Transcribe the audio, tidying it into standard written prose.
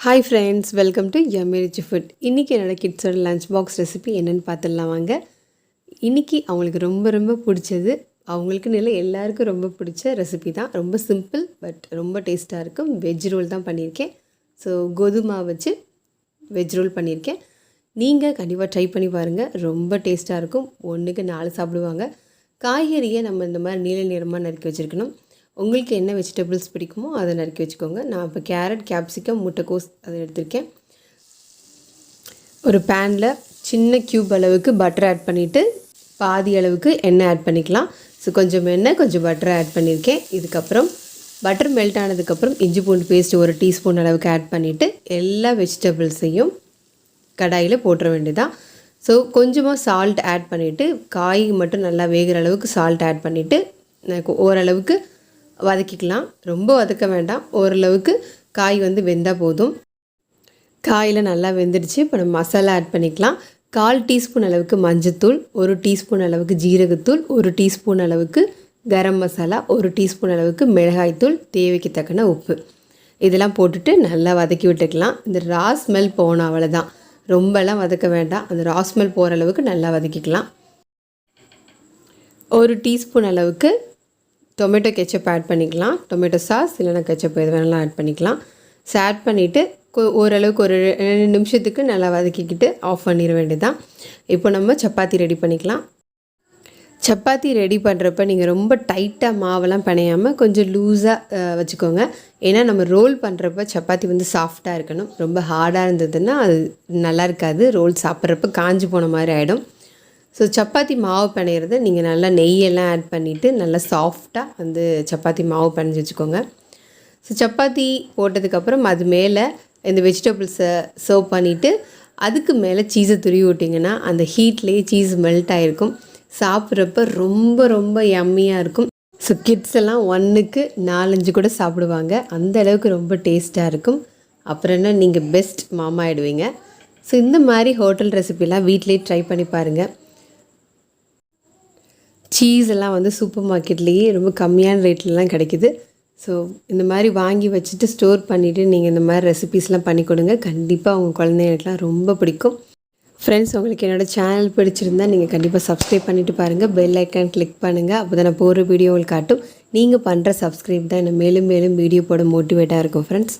Hi friends, welcome to yummy rich food. இன்றைக்கி என்னோடய கிட்ஸோட lunch box recipe என்னென்னு பார்த்துடலாம் வாங்க. இன்றைக்கி அவங்களுக்கு ரொம்ப ரொம்ப பிடிச்சது, அவங்களுக்குன்னு இல்லை எல்லாருக்கும் ரொம்ப பிடிச்ச ரெசிபி தான். ரொம்ப சிம்பிள் பட் ரொம்ப டேஸ்ட்டாக இருக்கும். வெஜ் ரோல் தான் பண்ணியிருக்கேன். ஸோ கோதுமை வச்சு வெஜ் ரோல் பண்ணியிருக்கேன். நீங்கள் கண்டிப்பாக ட்ரை பண்ணி பாருங்கள். ரொம்ப டேஸ்ட்டாக இருக்கும். 1க்கு 4 சாப்பிடுவாங்க. காய்கறியை நம்ம இந்த மாதிரி நீல நிறமாக நறுக்கி வச்சுருக்கணும். உங்களுக்கு என்ன வெஜிடபிள்ஸ் பிடிக்குமோ அதை நறுக்கி வச்சுக்கோங்க. நான் இப்போ கேரட், கேப்சிகம், முட்டைக்கோஸ் அதை எடுத்திருக்கேன். ஒரு பேனில் சின்ன க்யூப் அளவுக்கு பட்டர் ஆட் பண்ணிவிட்டு பாதி அளவுக்கு எண்ணெய் ஆட் பண்ணிக்கலாம். ஸோ கொஞ்சம் எண்ணெய் கொஞ்சம் பட்டர் ஆட் பண்ணியிருக்கேன். இதுக்கப்புறம் பட்டர் மெல்ட் ஆனதுக்கப்புறம் இஞ்சி பூண்டு பேஸ்ட் 1 டீஸ்பூன் அளவுக்கு ஆட் பண்ணிவிட்டு எல்லா வெஜிடபிள்ஸையும் கடாயில் போட்டுற வேண்டியதான். ஸோ கொஞ்சமாக சால்ட் ஆட் பண்ணிவிட்டு காய் மட்டும் நல்லா வேகிற அளவுக்கு சால்ட் ஆட் பண்ணிவிட்டு ஓரளவுக்கு வதக்கிக்கலாம். ரொம்ப வதக்க வேண்டாம், ஓரளவுக்கு காய் வெந்தால் போதும். காயில் நல்லா வெந்துடுச்சு. இப்போ நம்ம மசாலா ஆட் பண்ணிக்கலாம். 1/4 டீஸ்பூன் அளவுக்கு மஞ்சத்தூள், 1 டீஸ்பூன் அளவுக்கு ஜீரகத்தூள், 1 டீஸ்பூன் அளவுக்கு கரம் மசாலா, 1 டீஸ்பூன் அளவுக்கு மிளகாய்த்தூள், தேவைக்கு தக்கன உப்பு, இதெல்லாம் போட்டுட்டு நல்லா வதக்கி விட்டுக்கலாம். இந்த ரா ஸ்மெல் போகணும், அவ்வளோதான். ரொம்பலாம் வதக்க வேண்டாம். அந்த ரா ஸ்மெல் போகிற அளவுக்கு நல்லா வதக்கிக்கலாம். 1 டீஸ்பூன் அளவுக்கு டொமேட்டோ கெச்சப் ஆட் பண்ணிக்கலாம். டொமேட்டோ சாஸ் இல்லைனா கெச்சப் எது வேணாலும் ஆட் பண்ணிக்கலாம். ஸோ ஆட் பண்ணிவிட்டு ஓரளவுக்கு ஒரு 2 நிமிஷத்துக்கு நல்லா வதக்கிக்கிட்டு ஆஃப் பண்ணிட வேண்டியதான். இப்போ நம்ம சப்பாத்தி ரெடி பண்ணிக்கலாம். சப்பாத்தி ரெடி பண்ணுறப்ப நீங்கள் ரொம்ப டைட்டாக மாவெல்லாம் பிணையாமல் கொஞ்சம் லூஸாக வச்சுக்கோங்க. ஏன்னா நம்ம ரோல் பண்ணுறப்ப சப்பாத்தி சாஃப்டாக இருக்கணும். ரொம்ப ஹார்டாக இருந்ததுன்னா அது நல்லா இருக்காது. ரோல் சாப்பிட்றப்ப காஞ்சி போன மாதிரி ஆகிடும். ஸோ சப்பாத்தி மாவு பிணையிறத நீங்கள் நல்லா நெய்யெல்லாம் ஆட் பண்ணிவிட்டு நல்லா சாஃப்டாக சப்பாத்தி மாவு பிணைஞ்சி வச்சுக்கோங்க. ஸோ சப்பாத்தி போட்டதுக்கப்புறம் அது மேலே இந்த வெஜிடபிள்ஸை சர்வ் பண்ணிவிட்டு அதுக்கு மேலே சீஸை துருவி விட்டிங்கன்னா அந்த ஹீட்லேயே சீஸ் மெல்ட் ஆகிருக்கும். சாப்பிட்றப்ப ரொம்ப ரொம்ப யம்மியாக இருக்கும். ஸோ கிட்ஸ் எல்லாம் 1க்கு 4-5 கூட சாப்பிடுவாங்க. அந்த அளவுக்கு ரொம்ப டேஸ்ட்டாக இருக்கும். அப்புறம் என்ன, நீங்கள் பெஸ்ட் மாமா ஆகிடுவீங்க. ஸோ இந்த மாதிரி ஹோட்டல் ரெசிபிலாம் வீட்டிலே ட்ரை பண்ணி பாருங்கள். சீஸ் எல்லாம் சூப்பர் மார்க்கெட்லேயே ரொம்ப கம்மியான ரேட்லலாம் கிடைக்கிது. ஸோ இந்த மாதிரி வாங்கி வச்சுட்டு ஸ்டோர் பண்ணிவிட்டு நீங்கள் இந்த மாதிரி ரெசிபீஸ்லாம் பண்ணி கொடுங்க. கண்டிப்பாக உங்கள் குழந்தைங்களுக்குலாம் ரொம்ப பிடிக்கும். ஃப்ரெண்ட்ஸ், உங்களுக்கு என்னோடய சேனல் பிடிச்சிருந்தால் நீங்கள் கண்டிப்பாக சப்ஸ்கிரைப் பண்ணிவிட்டு பாருங்கள். பெல் ஐக்கான் கிளிக் பண்ணுங்கள். அப்போ தான் நான் போகிற வீடியோ உங்களுக்கு காட்டும். நீங்கள் பண்ணுற சப்ஸ்கிரைப் தான் என்னை மேலும் மேலும் வீடியோ போட மோட்டிவேட்டாக இருக்கும் ஃப்ரெண்ட்ஸ்.